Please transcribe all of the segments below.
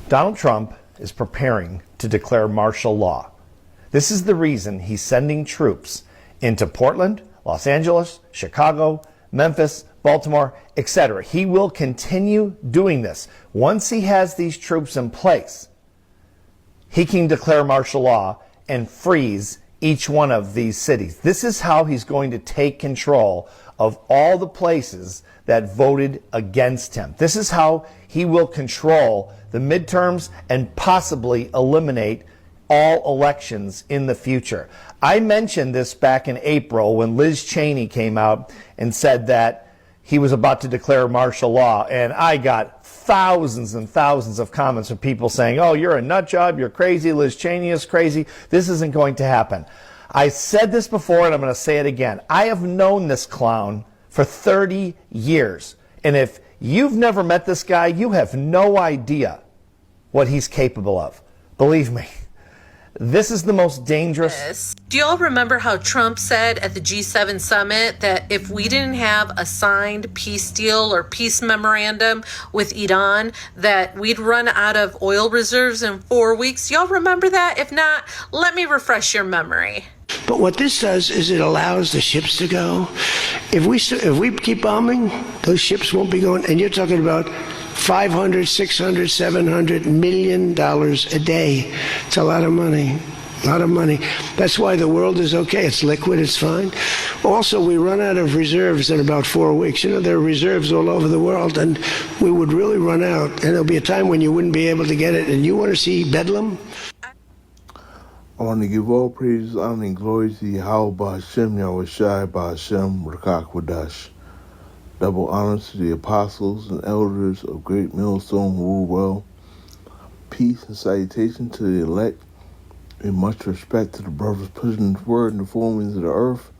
Donald Trump is preparing to declare martial law. This is the reason he's sending troops into Portland, Los Angeles, Chicago, Memphis, Baltimore, etc. He will continue doing this. Once he has these troops in place, he can declare martial law and freeze each one of these cities. This is how he's going to take control of all the places that voted against him. This is how he will control the midterms and possibly eliminate all elections in the future. I mentioned this back in April when Liz Cheney came out and said that he was about to declare martial law, and I got thousands and thousands of comments from people saying, oh, you're a nut job, you're crazy, Liz Cheney is crazy, this isn't going to happen. I said this before and I'm going to say it again. I have known this clown for 30 years, and if you've never met this guy, you have no idea what he's capable of. Believe me. This is the most dangerous. Yes. Do y'all remember how Trump said at the G7 summit that if we didn't have a signed peace deal or peace memorandum with Iran, that we'd run out of oil reserves in 4 weeks? Y'all remember that? If not, let me refresh your memory. But what this does is it allows the ships to go. If we keep bombing, those ships won't be going. And you're talking about $500, $600, $700 million a day. It's a lot of money. A lot of money. That's why the world is okay. It's liquid. It's fine. Also, we run out of reserves in about 4 weeks. You know, there are reserves all over the world, and we would really run out. And there'll be a time when you wouldn't be able to get it. And you want to see Bedlam? I want to give all praise, honor, and glory to YAHAWAH, YAHAWASHI, BAHASHAM, QADASH. Double honor to the apostles and elders of Great Millstone who rule well. Peace and salutation to the elect, and much respect to the brothers pushing his word in the four winds of the earth.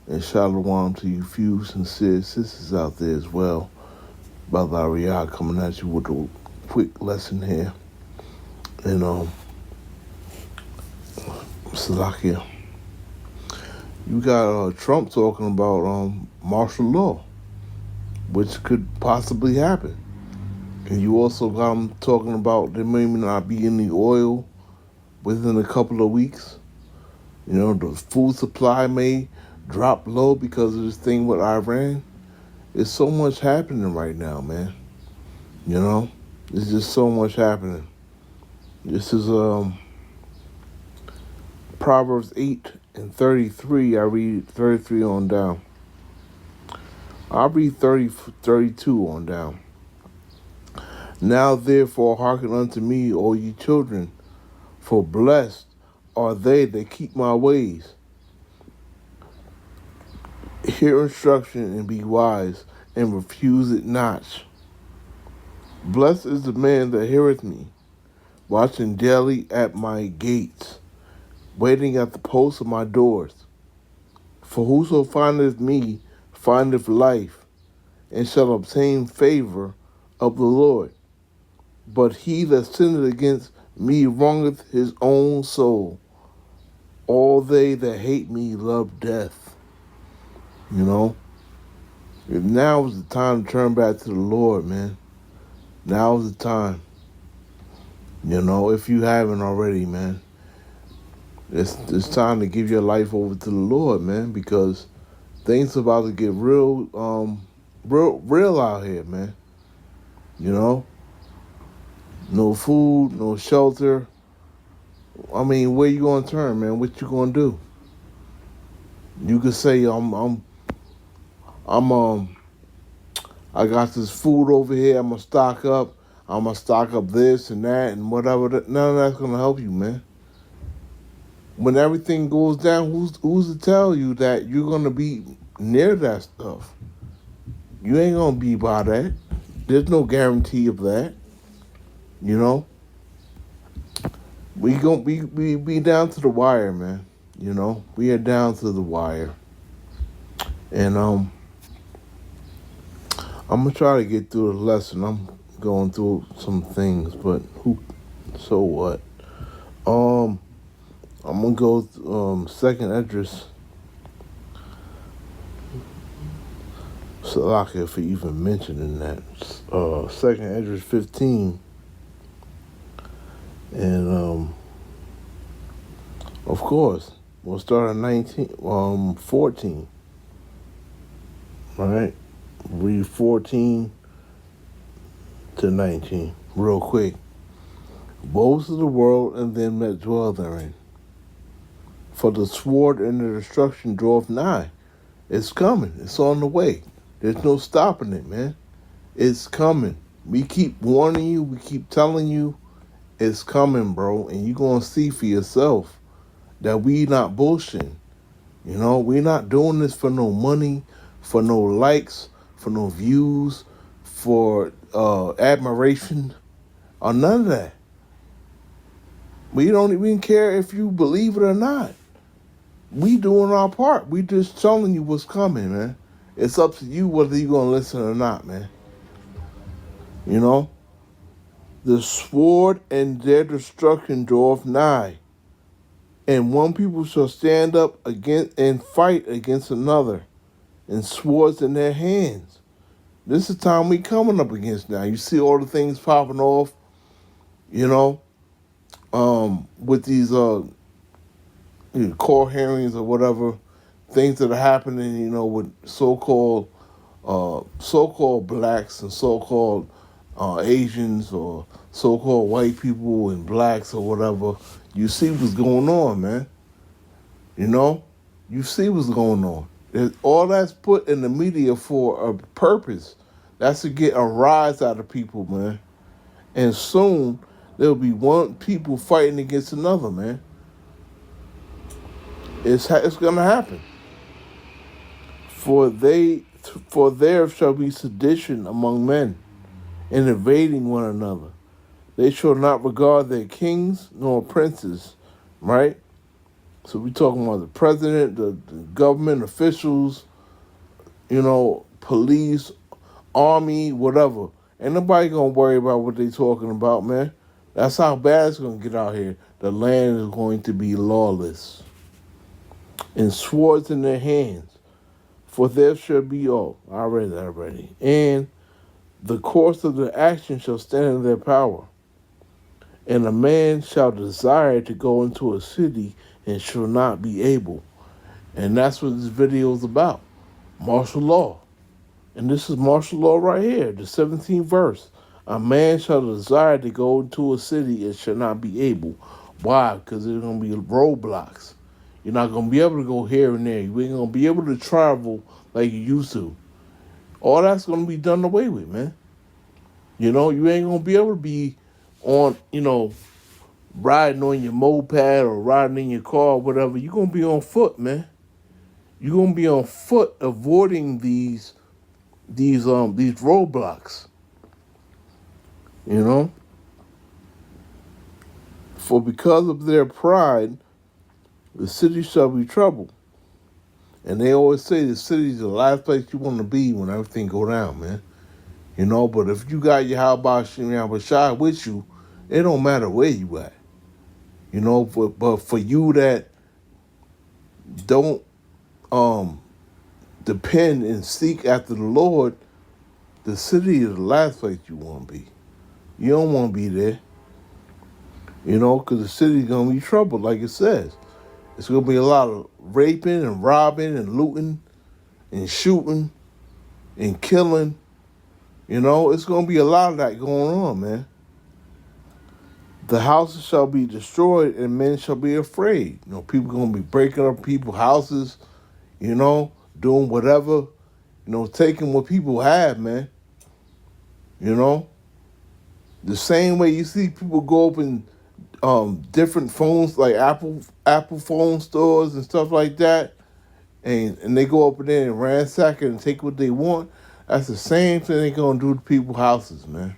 And shalom to you few sincere sisters out there as well. Brother RAWCHAA coming at you with a quick lesson here. And Salakia. You got Trump talking about martial law, which could possibly happen. And you also got him talking about there may not be any oil within a couple of weeks. You know, the food supply may drop low because of this thing with Iran. There's so much happening right now, man. You know, there's just so much happening. This is Proverbs 8 and 33. I read 33 on down. I'll read 32 on down. Now therefore hearken unto me, O ye children, for blessed are they that keep my ways. Hear instruction and be wise, and refuse it not. Blessed is the man that heareth me, watching daily at my gates, waiting at the posts of my doors. For whoso findeth me findeth life, and shall obtain favor of the Lord. But he that sinneth against me wrongeth his own soul. All they that hate me love death. You know? Now is the time to turn back to the Lord, man. Now is the time. You know, if you haven't already, man. It's time to give your life over to the Lord, man, because things about to get real out here, man. You know? No food, no shelter. I mean, where you gonna turn, man? What you gonna do? You could say I got this food over here, I'm gonna stock up this and that and whatever. None of that's gonna help you, man. When everything goes down, who's to tell you that you're gonna be near that stuff? You ain't gonna be by that. There's no guarantee of that. You know? We be down to the wire, man. You know? We are down to the wire. And I'm gonna try to get through the lesson. I'm going through some things, but so what? I'm gonna go second address. Salakia for even mentioning that. Second address 15. And of course, we'll start at 14. All right, read 14 to 19 real quick. Woe to the world and them that dwell therein, for the sword and the destruction draweth nigh. It's coming. It's on the way. There's no stopping it, man. It's coming. We keep warning you. We keep telling you it's coming, bro. And you're going to see for yourself that we not bullshitting. You know, we not doing this for no money, for no likes, for no views, for admiration, or none of that. We don't even care if you believe it or not. We doing our part. We just telling you what's coming, man. It's up to you whether you're going to listen or not, man. You know? The sword and their destruction draweth nigh. And one people shall stand up against and fight against another, and swords in their hands. This is the time we coming up against now. You see all the things popping off, you know, with these court hearings or whatever, things that are happening, you know, with so-called blacks and so-called Asians or so-called white people and blacks or whatever. You see what's going on, man. You know, you see what's going on. All that's put in the media for a purpose. That's to get a rise out of people, man. And soon there'll be one people fighting against another, man. It's gonna happen. For there shall be sedition among men, and invading one another. They shall not regard their kings nor princes, right? So we talking about the president, the government officials, you know, police, army, whatever. Ain't nobody gonna worry about what they talking about, man. That's how bad it's gonna get out here. The land is going to be lawless. And swords in their hands. For there shall be, I read that already. And the course of the action shall stand in their power. And a man shall desire to go into a city and shall not be able. And that's what this video is about. Martial law. And this is martial law right here, the 17th verse. A man shall desire to go into a city and shall not be able. Why? Because there's going to be roadblocks. You're not going to be able to go here and there. You ain't going to be able to travel like you used to. All that's going to be done away with, man. You know, you ain't going to be able to be on, you know, riding on your moped or riding in your car or whatever. You're going to be on foot, man. You're going to be on foot avoiding these roadblocks. You know? For because of their pride, the city shall be troubled. And they always say the city is the last place you want to be when everything go down, man. You know, but if you got your YAHAWASHI with you, it don't matter where you at. You know, but for you that don't depend and seek after the Lord, the city is the last place you want to be. You don't want to be there. You know, because the city's going to be troubled, like it says. It's going to be a lot of raping and robbing and looting and shooting and killing. You know, it's going to be a lot of that going on, man. The houses shall be destroyed and men shall be afraid. You know, people going to be breaking up people's houses, you know, doing whatever, you know, taking what people have, man. You know, the same way you see people go up in different phones, like Apple phone stores and stuff like that, and they go up in there and ransack it and take what they want. That's the same thing they're going to do to people's houses, man.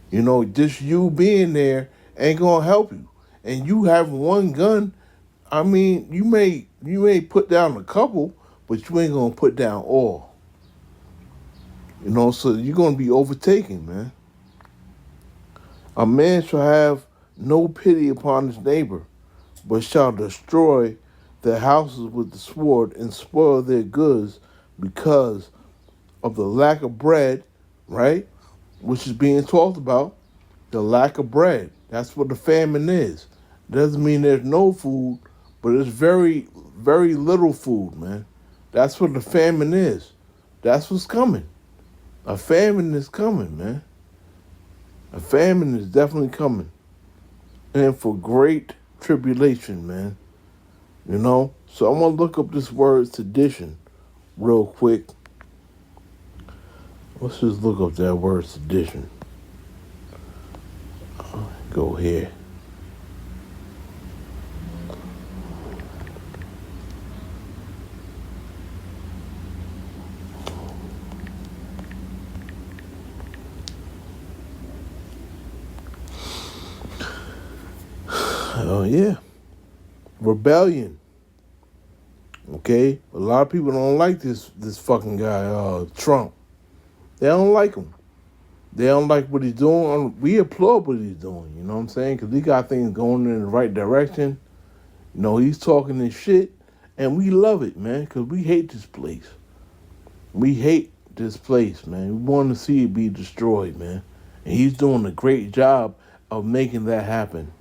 You know, just you being there ain't going to help you. And you having one gun, I mean, you may put down a couple, but you ain't going to put down all. You know, so you're going to be overtaken, man. A man shall have no pity upon his neighbor, but shall destroy their houses with the sword and spoil their goods because of the lack of bread, right? Which is being talked about, the lack of bread. That's what the famine is. Doesn't mean there's no food, but it's very, very little food, man. That's what the famine is. That's what's coming. A famine is coming, man. A famine is definitely coming. And for great tribulation, man. You know? So I'm going to look up this word sedition real quick. Let's just look up that word sedition. Go here. Oh, yeah. Rebellion. Okay? A lot of people don't like this fucking guy, Trump. They don't like him. They don't like what he's doing. We applaud what he's doing, you know what I'm saying? Because he got things going in the right direction. You know, he's talking this shit, and we love it, man, because we hate this place. We hate this place, man. We want to see it be destroyed, man. And he's doing a great job of making that happen,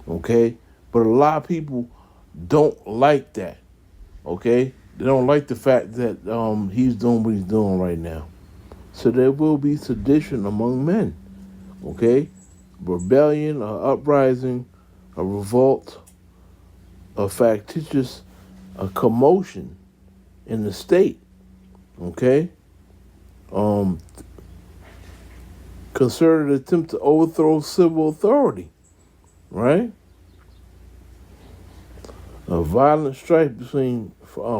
okay? But a lot of people don't like that, okay? They don't like the fact that he's doing what he's doing right now. So there will be sedition among men, okay? Rebellion, a uprising, a revolt, a factitious, a commotion in the state, okay? Concerted attempt to overthrow civil authority, right? A violent strife between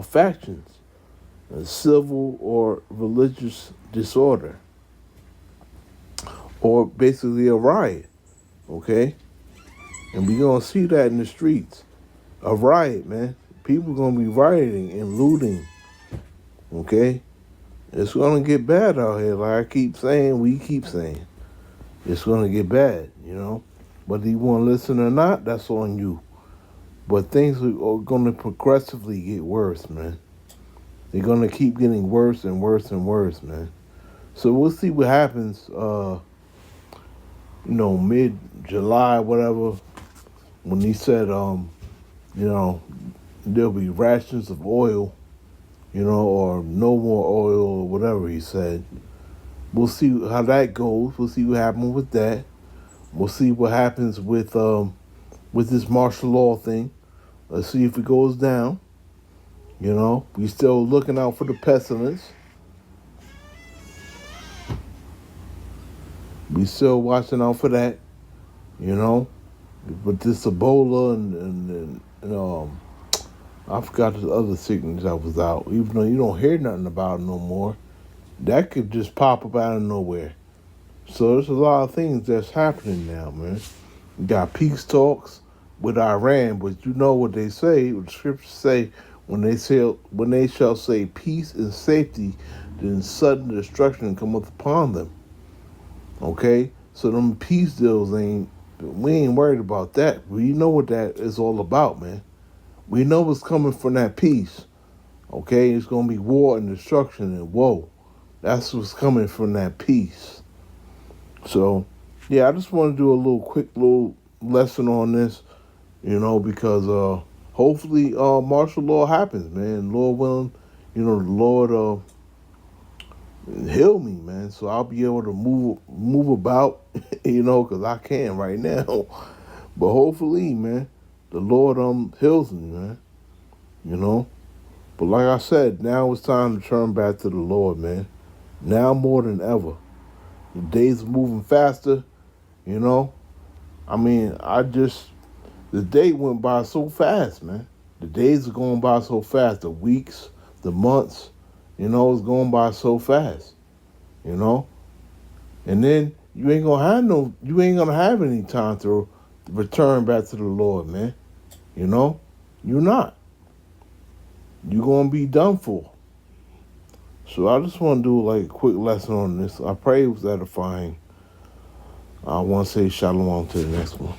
factions, a civil or religious disorder, or basically a riot, okay? And we're going to see that in the streets. A riot, man. People going to be rioting and looting, okay? It's going to get bad out here, like I keep saying, we keep saying. It's going to get bad, you know? Whether you want to listen or not, that's on you. But things are going to progressively get worse, man. They're going to keep getting worse and worse and worse, man. So we'll see what happens, mid-July, whatever, when he said, there'll be rations of oil, or no more oil or whatever he said. We'll see how that goes. We'll see what happens with that. We'll see what happens with this martial law thing. Let's see if it goes down. We still looking out for the pestilence. We still watching out for that, But this Ebola and I forgot the other sickness that was out. Even though you don't hear nothing about it no more, that could just pop up out of nowhere. So there's a lot of things that's happening now, man. You got peace talks with Iran, but you know what they say, what the scriptures say, when they shall say peace and safety, then sudden destruction cometh upon them. Okay? So them peace deals we ain't worried about that. We know what that is all about, man. We know what's coming from that peace. Okay? It's going to be war and destruction and woe. That's what's coming from that peace. So, yeah, I just want to do a quick lesson on this, because hopefully martial law happens, man. Lord willing, the Lord heal me, man, so I'll be able to move about, because I can right now. But hopefully, man, the Lord heals me, man, But like I said, now it's time to turn back to the Lord, man. Now more than ever. The days are moving faster, I mean, the day went by so fast, man. The days are going by so fast. The weeks, the months, it's going by so fast, And then you ain't gonna have any time to return back to the Lord, man. You're not. You're gonna be done for. So I just want to do a quick lesson on this. I pray it was edifying. I want to say shalom to the next one.